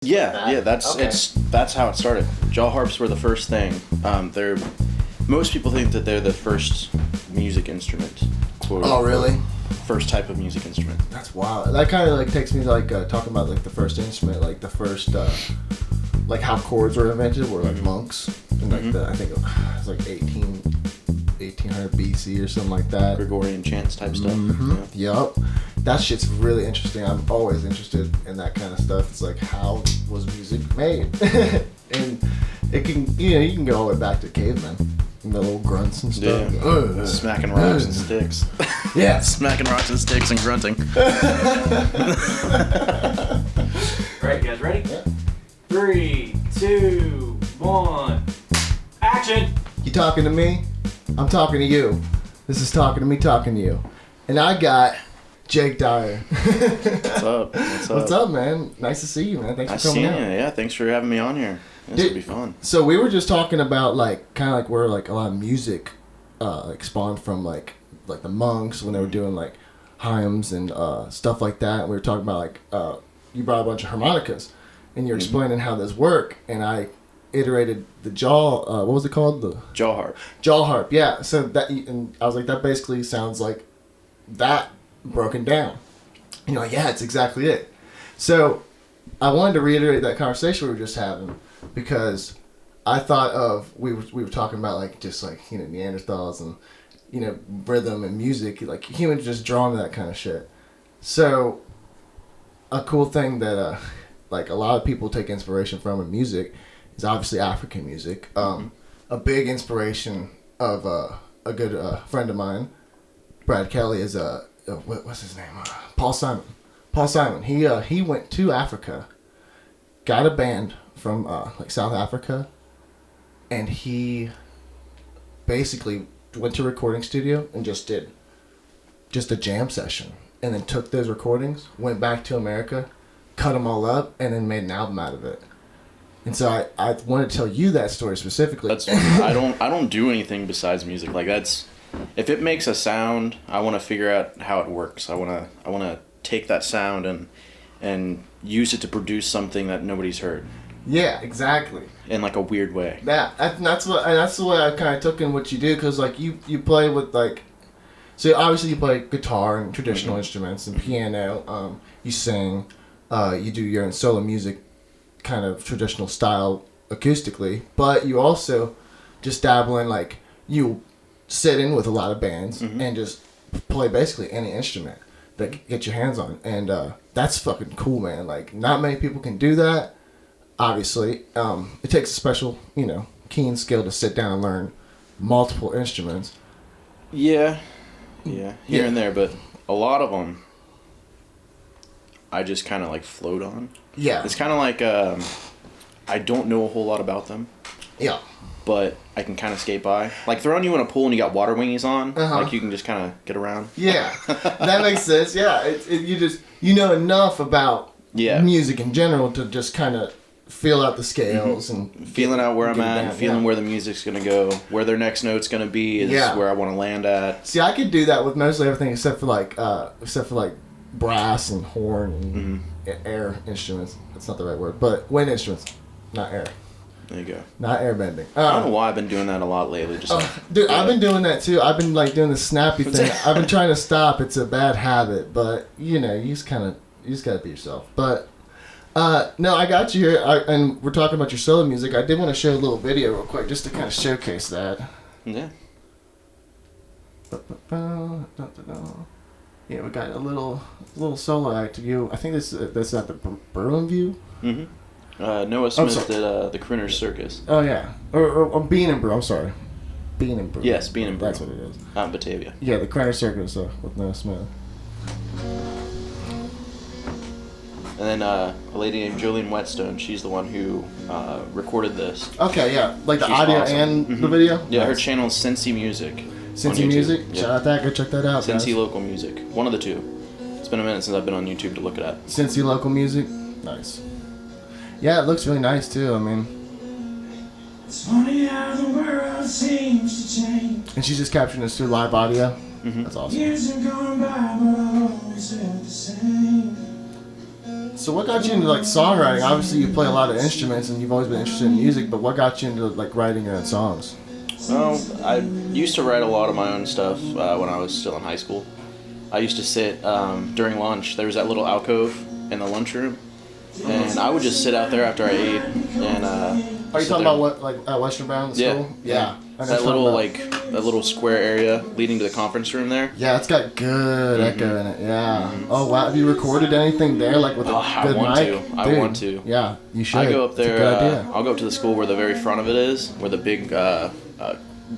Yeah. That's how it started. Jaw harps were the first thing. Most people think that they're the first music instrument. Oh, really? First type of music instrument. That's wild. That kind of like takes me to like talking about like the first instrument, like the first like how chords were invented were like monks, and like I think it was like 1800 BC or something like that. Gregorian chants type stuff. Yup. That shit's really interesting. I'm always interested in that kind of stuff. It's like, how was music made? And it can, you can go all the way back to cavemen. And the little grunts and stuff. Yeah. Smacking rocks and sticks. Yeah. Smacking rocks and sticks and grunting. Alright, you guys ready? Yeah. 3, 2, 1, action! You talking to me? I'm talking to you. This is talking to me, talking to you. And I got Jake Dyer. What's up? What's up, man? Nice to see you, man. Thanks for coming out. Yeah, thanks for having me on here. This will be fun. So we were just talking about like kind of like where like a lot of music like spawned from like the monks when they were doing like hymns and stuff like that. And we were talking about like you brought a bunch of harmonicas and you're explaining how this work, and I iterated the jaw. What was it called? The jaw harp. Jaw harp. Yeah. So that, and I was like, that basically sounds like that broken down. You know, yeah, it's exactly it. So I wanted to reiterate that conversation we were just having, because I thought of, we were talking about like just like, Neanderthals and, rhythm and music, like humans just drawn to that kind of shit. So a cool thing that like a lot of people take inspiration from in music is obviously African music. A big inspiration of a good friend of mine, Brad Kelly, is what's his name? Paul Simon. Paul Simon. He went to Africa, got a band from like South Africa, and he basically went to a recording studio and just did just a jam session, and then took those recordings, went back to America, cut them all up, and then made an album out of it. And so I want to tell you that story specifically. I don't do anything besides music. Like that's, if it makes a sound, I want to figure out how it works. I want to take that sound and use it to produce something that nobody's heard. Yeah, exactly. In like a weird way. That's the way I kind of took in what you do, because like you play with like, so obviously you play guitar and traditional instruments and piano. You sing, you do your own solo music, kind of traditional style acoustically, but you also just dabble in, like, you sit in with a lot of bands and just play basically any instrument that get your hands on, and that's fucking cool, man. Like, not many people can do that. Obviously, it takes a special, keen skill to sit down and learn multiple instruments. Yeah, here and there, but a lot of them I just kind of like float on. Yeah. It's kind of like, I don't know a whole lot about them. Yeah. But I can kind of skate by. Like throwing you in a pool and you got water wingies on, like you can just kind of get around. Yeah. That makes sense. Yeah. You just, know enough about music in general to just kind of feel out the scales and feeling out where I'm at, and feeling where the music's gonna go, where their next note's gonna be is where I want to land at. See, I could do that with mostly everything except for like brass and horn and air instruments. That's not the right word, but wind instruments, not air. There you go. Not air bending. I don't know why I've been doing that a lot lately. Dude, I've been doing that too. I've been like doing the snappy thing. I've been trying to stop. It's a bad habit, but you just gotta be yourself. But no, I got you here, and we're talking about your solo music. I did want to show a little video real quick just to kind of showcase that. Yeah. Yeah, we got a little solo act of you. I think that's at the Berlin View. Noah Smith did the Crooner's Circus. Oh yeah, or Bean and Brew. I'm sorry, Bean and Brew. Yes, Bean and Brew. That's what it is. Out in Batavia. Yeah, the Crooner's Circus with Noah Smith. And then a lady named Jolene Whetstone. She's the one who recorded this. Okay, yeah, like the She's audio awesome. and the video. Yeah, her channel is Cincy Music. Cincy Music. Yep. Shout out that. Go check that out. Cincy Local Music. One of the two. It's been a minute since I've been on YouTube to look it up. Cincy Local Music. Nice. Yeah, it looks really nice too. I mean, it's funny how the world seems to change. And she's just capturing this through live audio. That's awesome. Years have gone by, but I always feel the same. So what got you into like songwriting? Obviously, you play a lot of instruments, and you've always been interested in music. But what got you into like writing your own songs? Well, I used to write a lot of my own stuff when I was still in high school. I used to sit during lunch. There was that little alcove in the lunchroom, and I would just sit out there after I ate. And are you talking about what, like at Western Brown School? Yeah. That little square area leading to the conference room there. Yeah, it's got good echo in it. Yeah. Oh wow, have you recorded anything there, like with a good mic? I want to. Yeah, you should. I go up there. It's a good idea. I'll go up to the school where the very front of it is, where the big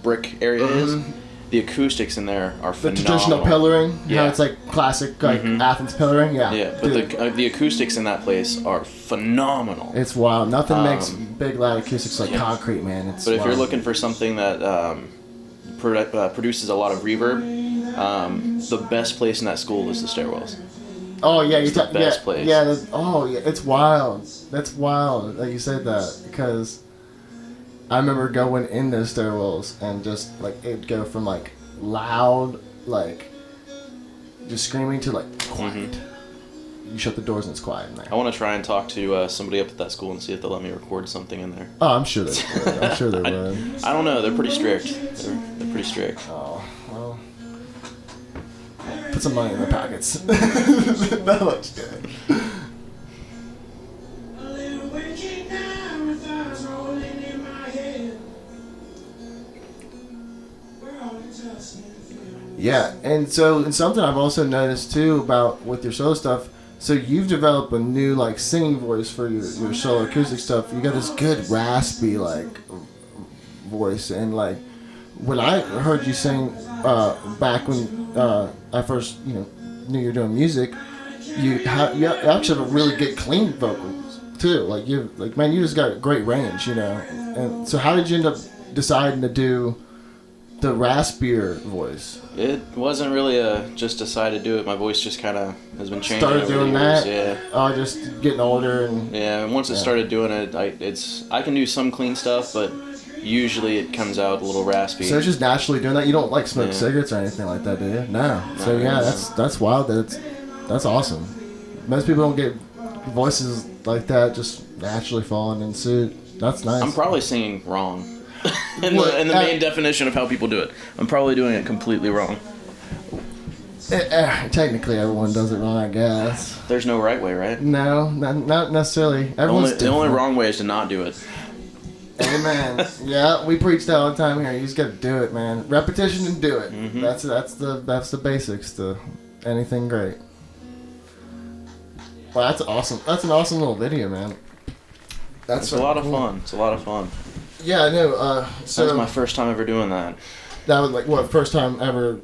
brick area is. The acoustics in there are phenomenal. The traditional pillaring, yeah. How it's like classic, like Athens pillaring, yeah. Yeah, but the acoustics in that place are phenomenal. It's wild. Nothing makes big loud acoustics like concrete, man. It's but if wild. you're looking for something that produces a lot of reverb, the best place in that school is the stairwells. Oh yeah, it's the best place. Yeah, it's wild. That's wild that you said that, because I remember going in those stairwells and just like it'd go from like loud, like just screaming to like quiet. You shut the doors and it's quiet in there. I want to try and talk to somebody up at that school and see if they'll let me record something in there. Oh, I'm sure they would. I'm sure they would. I don't know. They're pretty strict. They're pretty strict. Oh, well. Put some money in their pockets. That looks good. Yeah, and something I've also noticed too about with your solo stuff, so you've developed a new like singing voice for your solo acoustic stuff. You got this good raspy like voice, and like when I heard you sing back when I first knew you were doing music, you actually have a really good clean vocals too. Like you just got great range, And so how did you end up deciding to do the raspier voice? It wasn't really just decide to do it. My voice just kind of has been changing. Started over doing the years. that. Yeah. Oh, just getting older and. Yeah, and once it started doing it, I can do some clean stuff, but usually it comes out a little raspy. So it's just naturally doing that. You don't like smoke cigarettes or anything like that, do you? No. So yeah, that's wild. That's awesome. Most people don't get voices like that just naturally falling in suit. That's nice. I'm probably singing wrong. in the main definition of how people do it. I'm probably doing it completely wrong. Technically, everyone does it wrong, I guess. There's no right way, right? No, not necessarily. The only wrong way is to not do it. Amen. Yeah, we preach that all the time here. You just got to do it, man. Repetition and do it. Mm-hmm. That's the basics to anything great. Well, that's awesome. That's an awesome little video, man. It's a lot of fun. It's a lot of fun. Yeah, I know. So that was my first time ever doing that. That was like what, first time ever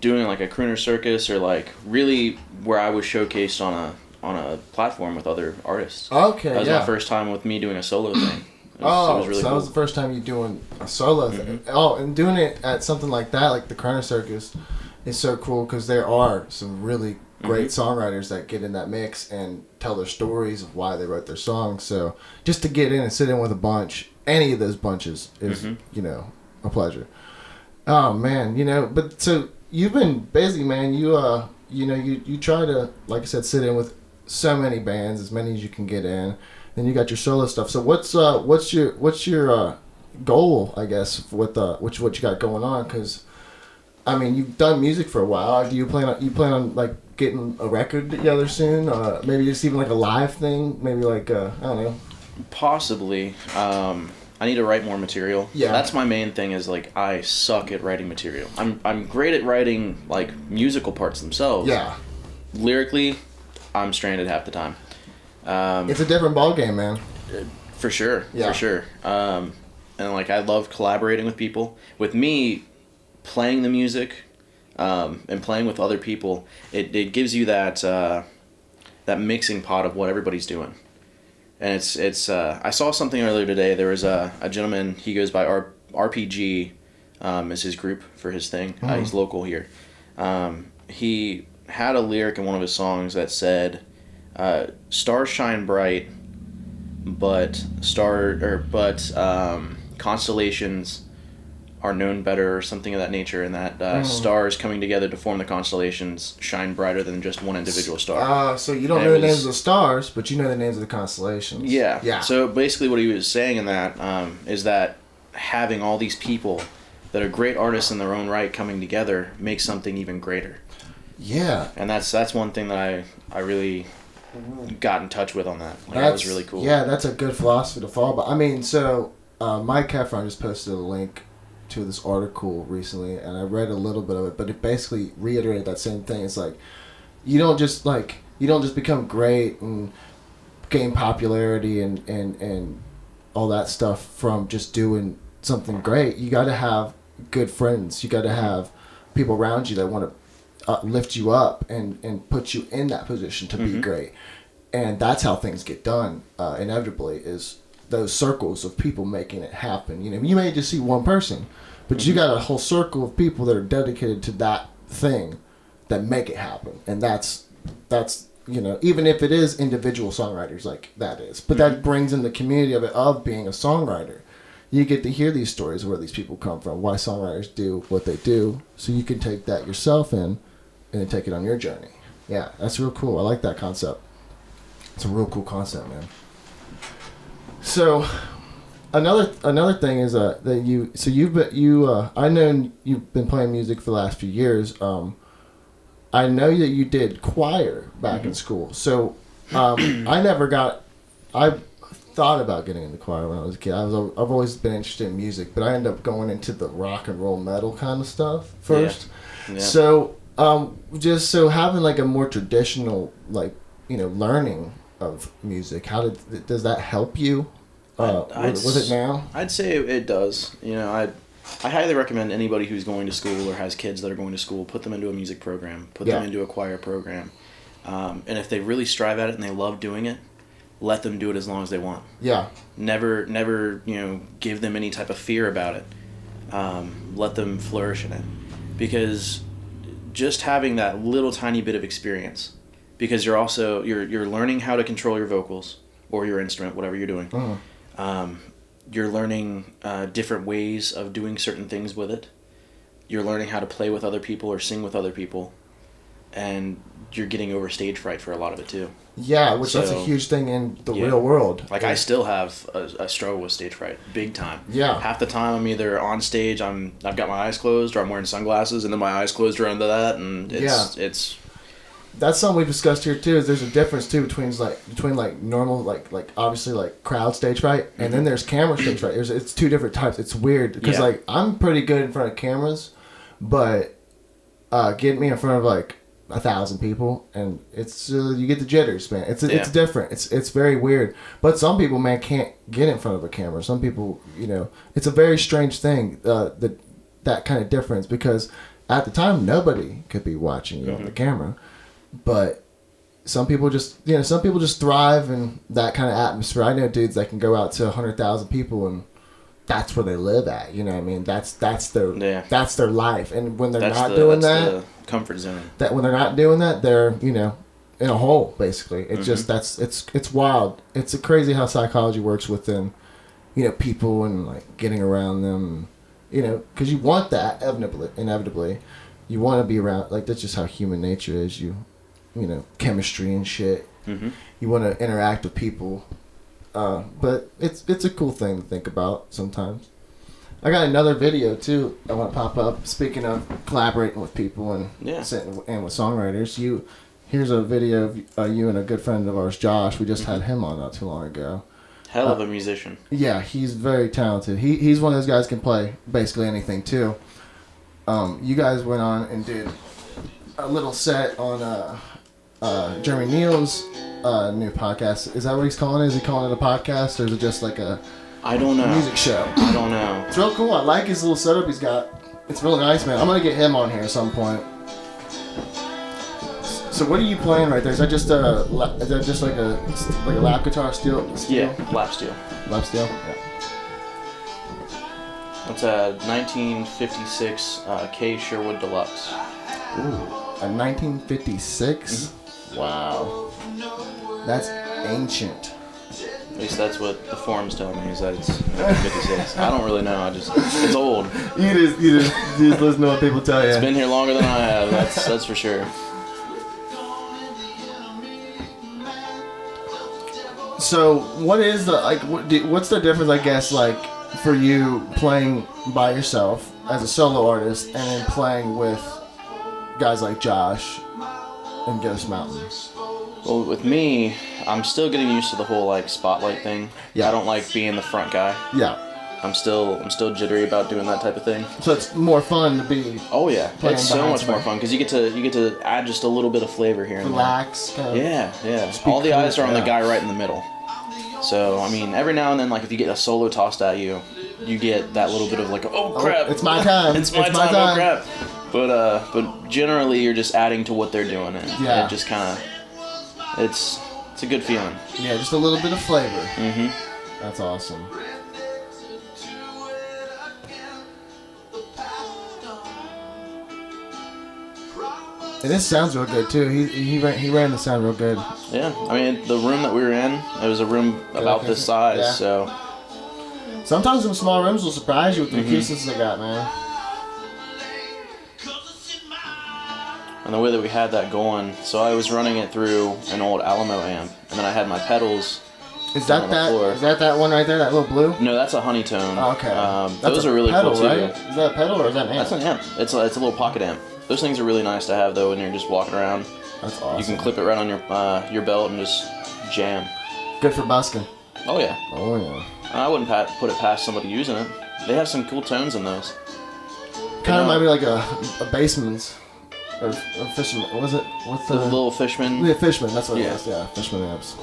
doing like a crooner circus, or like really where I was showcased on a platform with other artists. Okay, that was my first time with me doing a solo thing. It was really so cool. That was the first time you doing a solo thing. Oh, and doing it at something like that, like the Crooner Circus, is so cool because there are some really great songwriters that get in that mix and tell their stories of why they wrote their songs. So just to get in and sit in with a bunch, any of those bunches is a pleasure. Oh man, but so you've been busy, man. You try to, like I said, sit in with so many bands, as many as you can get in. Then you got your solo stuff. So what's your goal, I guess, with what you got going on? Because I mean, you've done music for a while. Do you plan on like getting a record together soon? Maybe just even like a live thing. Maybe like I don't know. Possibly. I need to write more material. Yeah. That's my main thing. Is like I suck at writing material. I'm great at writing like musical parts themselves. Yeah. Lyrically, I'm stranded half the time. It's a different ballgame, man. For sure. Yeah. For sure. And like I love collaborating with people. With me, playing the music, and playing with other people, it gives you that mixing pot of what everybody's doing. And it's I saw something earlier today. There was a gentleman, he goes by RPG, is his group for his thing. He's local here. He had a lyric in one of his songs that said, "Stars shine bright, but constellations are known better or something of that nature, and that stars coming together to form the constellations shine brighter than just one individual star. So you don't know the names of the stars, but you know the names of the constellations. Yeah. Yeah. So basically what he was saying in that is that having all these people that are great artists in their own right coming together makes something even greater. Yeah. And that's one thing that I really got in touch with on that. Like, that was really cool. Yeah, that's a good philosophy to follow. But I mean, so Mike Heffron just posted a link to this article recently, and I read a little bit of it, but it basically reiterated that same thing. It's like you don't just become great and gain popularity and all that stuff from just doing something great. You got to have good friends. You got to have people around you that want to lift you up and put you in that position to be great. And that's how things get done, inevitably, is those circles of people making it happen. You know, you may just see one person, but you got a whole circle of people that are dedicated to that thing that make it happen. And that's you know, even if it is individual songwriters like that is. But that brings in the community of being a songwriter. You get to hear these stories, where these people come from, why songwriters do what they do, so you can take that yourself in and then take it on your journey. Yeah, that's real cool. I like that concept. It's a real cool concept, man. So, another thing is that I know you've been playing music for the last few years. I know that you did choir back in school. So, I thought about getting into choir when I was a kid. I've always been interested in music, but I ended up going into the rock and roll metal kind of stuff first. Yeah. So, just so having like a more traditional, like, you know, learning of music, does that help you with it now? I'd say it does. You know, I highly recommend anybody who's going to school or has kids that are going to school, put them into a music program, put them into a choir program. And if they really strive at it and they love doing it, let them do it as long as they want. Yeah. Never, you know, give them any type of fear about it. Let them flourish in it. Because just having that little tiny bit of experience, because you're learning how to control your vocals or your instrument, whatever you're doing. You're learning different ways of doing certain things with it. You're learning how to play with other people or sing with other people. And you're getting over stage fright for a lot of it too. Yeah, that's a huge thing in the real world. Like, I still have a struggle with stage fright, big time. Yeah. Half the time I'm either on stage, I've got my eyes closed, or I'm wearing sunglasses, and then my eyes closed are under that, and it's. That's something we've discussed here too. Is there's a difference too between normal like obviously like crowd stage fright, and then there's camera stage fright. It's two different types. It's weird because like I'm pretty good in front of cameras, but getting me in front of like 1,000 people, and it's you get the jitters, man. It's different. It's very weird. But some people, man, can't get in front of a camera. Some people, you know, it's a very strange thing. That kind of difference, because at the time nobody could be watching you on the camera, but some people just thrive in that kind of atmosphere. I know dudes that can go out to 100,000 people and that's where they live at. You know what I mean? That's their life. And when they're not doing that, the comfort zone. That when they're not doing that, they're, you know, in a hole basically. It's just it's wild. It's crazy how psychology works within, you know, people and like getting around them. You know, because you want that inevitably. You want to be around, like, that's just how human nature is. You know, chemistry and shit. You want to interact with people. But it's a cool thing to think about sometimes. I got another video too I want to pop up. Speaking of collaborating with people and with songwriters, here's a video of you and a good friend of ours, Josh. We just had him on not too long ago. Hell of a musician. Yeah, he's very talented. He's one of those guys who can play basically anything too. You guys went on and did a little set on Jeremy Neal's new podcast. Is that what he's calling it? Is he calling it a podcast, or is it just like a music show? I don't know. It's real cool. I like his little setup he's got. It's really nice, man. I'm gonna get him on here at some point. So what are you playing right there? Is that just like a lap guitar steel? Yeah, lap steel. Lap steel. Yeah. That's a 1956 K Sherwood Deluxe. Ooh, a 1956? Wow. That's ancient. At least that's what the forums tell me, is that it's 56. I don't really know. It's old. You just listen to what people tell you. It's been here longer than I have. That's for sure. So, what is what's the difference, I guess, like, for you playing by yourself as a solo artist and then playing with guys like Josh and Ghost Mountain? Well, with me, I'm still getting used to the whole like spotlight thing. Yeah. I don't like being the front guy. Yeah. I'm still jittery about doing that type of thing. So it's more fun to be. Oh yeah, playing it's so behind much more somebody. fun because you get to add just a little bit of flavor here and Relax. Kind of. there. Yeah. Just be All the cool, eyes are on the yeah. guy right in the middle. So I mean, every now and then, like if you get a solo tossed at you, you get that little bit of like, oh crap, it's my time. it's my time, oh crap. But generally, you're just adding to what they're doing, and Yeah. it just kind of, it's a good feeling. Yeah, just a little bit of flavor. Mm-hmm. That's awesome. And this sounds real good too. He ran the sound real good. Yeah, I mean the room that we were in, it was a room about this size, Yeah. so Sometimes them small rooms will surprise you with the acoustics they got, man. and the way that we had that going, so I was running it through an old Alamo amp, and then I had my pedals. Is that on the floor. Is that one right there? That little blue? No, that's a honeytone. Oh, okay. Those a are really pedal, cool too. right? Is that a pedal or is that an amp? That's an amp. It's a little pocket amp. Those things are really nice to have though when you're just walking around. That's awesome. You can clip it right on your belt and just jam. Good for busking. Oh yeah. Oh yeah. And I wouldn't put it past somebody using it. They have some cool tones in those. Kind of might be like a baseman's or a fisherman. What was it? What's The little Fishman. Yeah, Fishman. That's what it Yeah. was. Yeah, Fishman amps.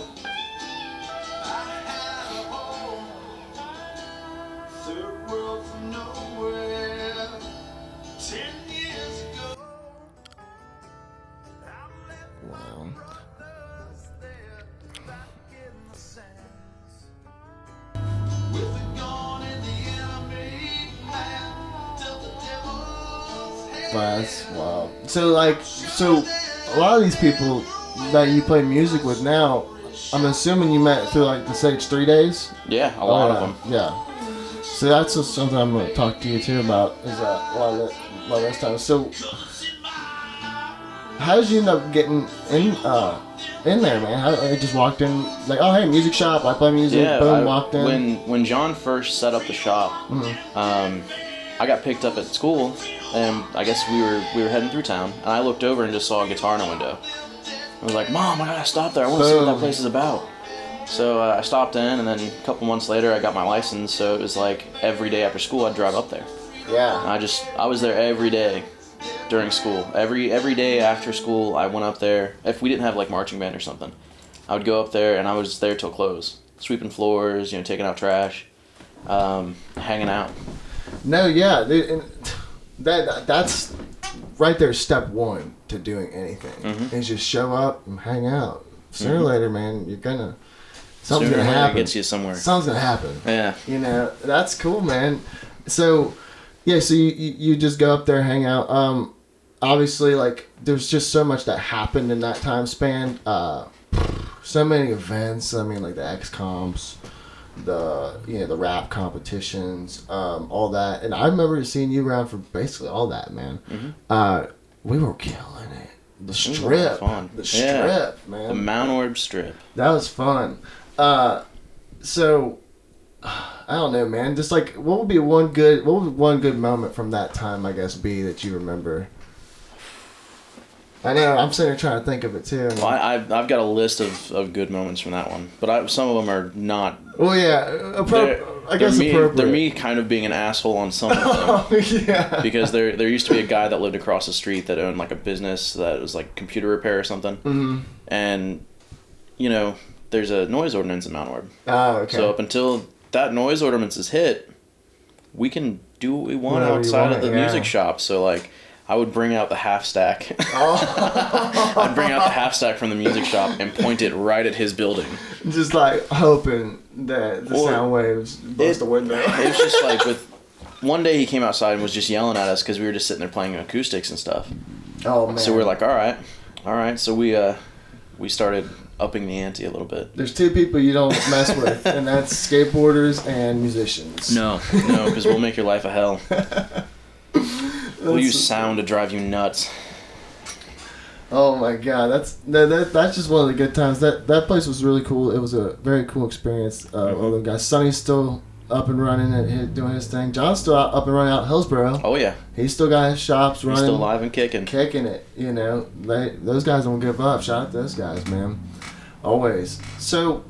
Wow. That's wow. So a lot of these people that you play music with now, I'm assuming you met through like the Sage 3 days. Yeah, a lot yeah. of them. Yeah. So that's just something I'm gonna talk to you too about. Is that a lot of those times. So how did you end up getting in there, man? How you just walked in like, oh hey, music shop, I play music. Yeah, Boom, walked in. when John first set up the shop, I got picked up at school, and I guess we were heading through town, and I looked over and just saw a guitar in a window. I was like, Mom, I gotta stop there. I want to see what that place is about. So I stopped in, and then a couple months later, I got my license. So it was like every day after school, I'd drive up there. Yeah. And I was there every day during school. Every day after school, I went up there. If we didn't have like marching band or something, I would go up there, and I was there till close, sweeping floors, taking out trash, hanging out. No, yeah, and that's right there. Step one to doing anything is just show up and hang out. Sooner or later, man, you're gonna something's Sooner or gonna later, happen. it gets you somewhere. Something's gonna happen. Yeah. That's cool, man. So, yeah, so you just go up there, hang out. Obviously, like there's just so much that happened in that time span. So many events. I mean, like the XComs. The rap competitions, all that, and I remember seeing you around for basically all that, man. We were killing it. The strip, Fun. the strip, man. The Mount Orb strip. That was fun. So I don't know, man. Just like, what would one good moment from that time, I guess, be that you remember? I know, I'm sitting here trying to think of it too. Well, I've got a list of good moments from that one, but some of them are not. Well, yeah, appropriate. They're me kind of being an asshole on some of them. Yeah. Because there used to be a guy that lived across the street that owned like a business that was like computer repair or something. Mm-hmm. And, there's a noise ordinance in Mount Orb. Oh, okay. So up until that noise ordinance is hit, we can do what we want Whatever outside of the yeah. music shop. So like, I would bring out the half stack. I'd bring out the half stack from the music shop and point it right at his building. Just like hoping that the sound waves bust the window. It was just like one day he came outside and was just yelling at us because we were just sitting there playing acoustics and stuff. Oh man. So we were like, all right. So we started upping the ante a little bit. There's two people you don't mess with, and that's skateboarders and musicians. No, because we'll make your life a hell. We'll use sound to drive you nuts. Oh my god, that's just one of the good times. That place was really cool. It was a very cool experience. All the guys, Sonny's still up and running and doing his thing. John's still up and running out in Hillsboro. Oh yeah, he's still got his shops running. He's still alive and kicking it. You know, those guys don't give up. Shout out to those guys, man. Always. So,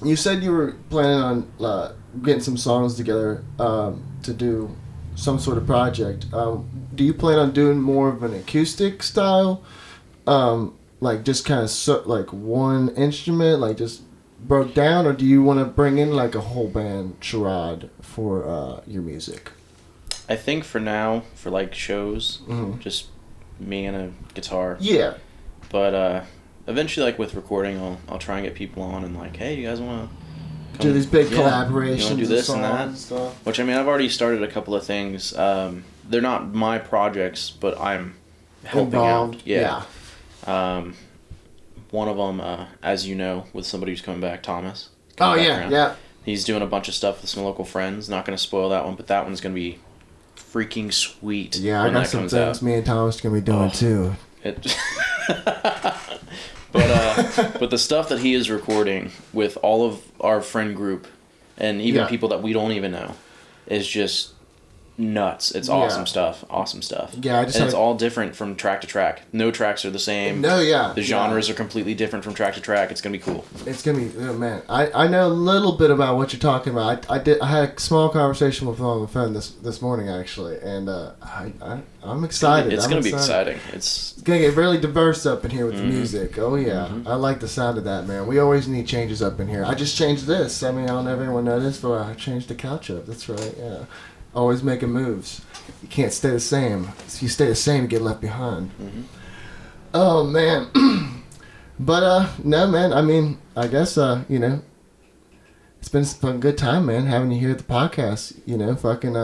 you said you were planning on getting some songs together to do some sort of project. Do you plan on doing more of an acoustic style, like just kind of like one instrument, like just broke down, or do you want to bring in like a whole band charade for your music? I think for now, for like shows, just me and a guitar. Yeah. But eventually, like with recording, I'll try and get people on and like, hey, you guys want to do these big collaborations? You want to do this and that? And stuff? Which I mean, I've already started a couple of things. They're not my projects, but I'm helping involved. out. Yeah. One of them, as you know, with somebody who's coming back, Thomas. Oh yeah, yeah. He's doing a bunch of stuff with some local friends. Not going to spoil that one, but that one's going to be freaking sweet. Yeah, I got some things me and Thomas are going to be doing too. But the stuff that he is recording with all of our friend group and even people that we don't even know is just nuts. It's awesome stuff. Yeah, it's all different from track to track. No tracks are the same. No, yeah. The genres are completely different from track to track. It's gonna be cool. It's gonna be, oh man. I know a little bit about what you're talking about. I had a small conversation with him on the phone this morning actually, and I'm excited. It's gonna be exciting. It's gonna get really diverse up in here with the music. Oh yeah, I like the sound of that, man. We always need changes up in here. I just changed this. I mean, I don't know if everyone noticed, but I changed the couch up. That's right. Yeah. Always making moves. You can't stay the same. If you stay the same, you get left behind. Oh man. But no man, I mean, I guess you know, it's been a fucking good time, man, having you here at the podcast. You know, fucking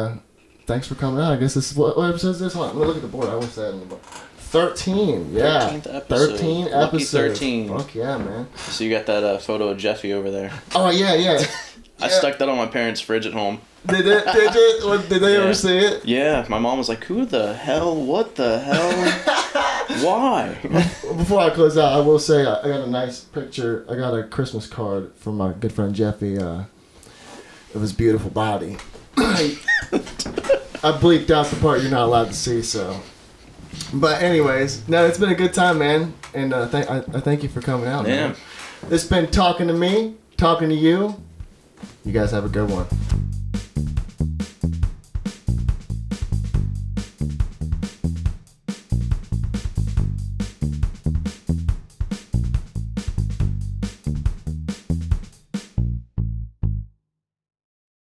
thanks for coming out. I guess this is what episode is this? Hold on, let me look at the board. I wish I had on the board. 13, yeah. 13th episode. 13 Lucky episodes. 13. Fuck yeah, man. So you got that photo of Jeffy over there. Oh yeah. I stuck that on my parents' fridge at home. Did they ever see it? Yeah, my mom was like, "Who the hell? What the hell? Why?" Before I close out, I will say I got a nice picture. I got a Christmas card from my good friend Jeffy of his beautiful body. I bleeped out the part you're not allowed to see, so. But anyways, no, it's been a good time, man, and I thank you for coming out, man. It's been talking to me, talking to you. You guys have a good one.